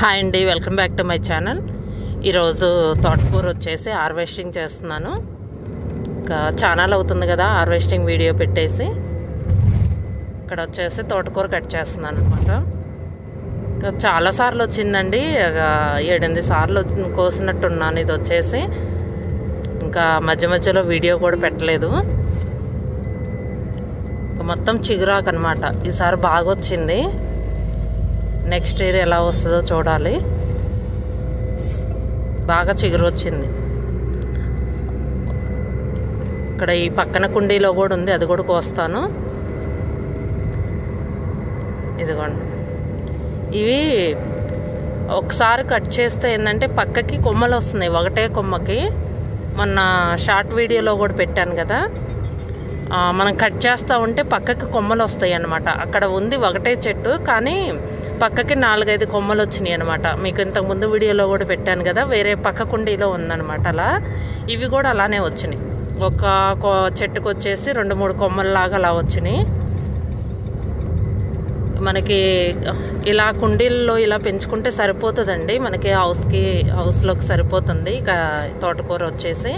Hi అండి, welcome back to my channel. ఈరోజు తోటకూర వచ్చేసి హార్వెస్టింగ్ చేస్తున్నాను. ఇంకా ఛానల్ అవుతుంది కదా హార్వెస్టింగ్ వీడియో పెట్టేసి. ఇక్కడ వచ్చేసి తోటకూర కట్ చేస్తున్నాను అనమాట. ఇంకా చాలాసార్లు వచ్చిందండి, 7-8 సార్లు కోసినట్టున్నాను. ఇది వచ్చేసి ఇంకా మధ్యలో వీడియో కూడా పెట్టలేదు. మొత్తం చిగురాకు అనమాట. ఈసారి బాగా వచ్చింది. నెక్స్ట్ ఇయర్ ఎలా వస్తుందో చూడాలి. బాగా చిగురు వచ్చింది. ఇక్కడ ఈ పక్కన కుండీలో కూడా ఉంది, అది కూడా కోస్తాను. ఇదిగోండి, ఇవి ఒకసారి కట్ చేస్తే ఏంటంటే పక్కకి కొమ్మలు వస్తున్నాయి. ఒకటే కొమ్మకి మొన్న షార్ట్ వీడియోలో కూడా పెట్టాను కదా, మనం కట్ చేస్తూ ఉంటే పక్కకి కొమ్మలు వస్తాయి అన్నమాట. అక్కడ ఉంది ఒకటే చెట్టు, కానీ పక్కకి 4-5 కొమ్మలు వచ్చినాయి అనమాట. మీకు ఇంతకుముందు వీడియోలో కూడా పెట్టాను కదా, వేరే పక్క కుండీలో ఉందన్నమాట. అలా ఇవి కూడా అలానే వచ్చినాయి. ఒక చెట్టుకు వచ్చేసి 2-3 కొమ్మల్లాగా అలా వచ్చినాయి. మనకి ఇలా కుండీల్లో ఇలా పెంచుకుంటే సరిపోతుందండి. మనకి హౌస్లోకి సరిపోతుంది. ఇక తోటకూర వచ్చేసి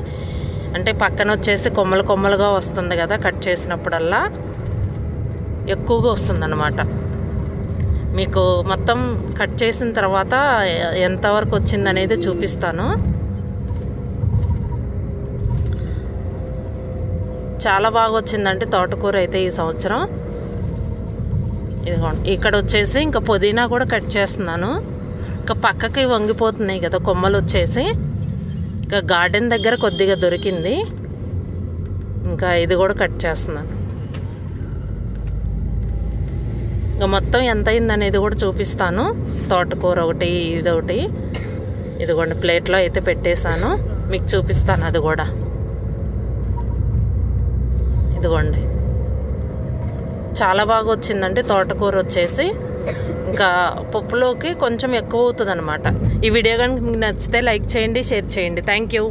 అంటే పక్కన వచ్చేసి కొమ్మలుగా వస్తుంది కదా, కట్ చేసినప్పుడల్లా ఎక్కువగా వస్తుంది అన్నమాట. మీకు మొత్తం కట్ చేసిన తర్వాత ఎంతవరకు వచ్చిందనేది చూపిస్తాను. చాలా బాగా వచ్చిందంటే తోటకూర అయితే ఈ సంవత్సరం. ఇదిగోండి, ఇక్కడ వచ్చేసి ఇంకా పుదీనా కూడా కట్ చేస్తున్నాను. ఇంకా పక్కకి వంగిపోతున్నాయి కదా కొమ్మలు వచ్చేసి. ఇంకా గార్డెన్ దగ్గర కొద్దిగా దొరికింది, ఇంకా ఇది కూడా కట్ చేస్తున్నాను. ఇంకా మొత్తం ఎంత అయిందనేది కూడా చూపిస్తాను. తోటకూర ఒకటి, ఇది ఒకటి. ఇదిగోండి, ప్లేట్లో అయితే పెట్టేశాను, మీకు చూపిస్తాను అది కూడా. ఇదిగోండి, చాలా బాగా వచ్చిందండి తోటకూర వచ్చేసి. ఇంకా పప్పులోకి కొంచెం ఎక్కువ అవుతుంది అనమాట. ఈ వీడియో కనుక మీకు నచ్చితే లైక్ చేయండి, షేర్ చేయండి. Thank you.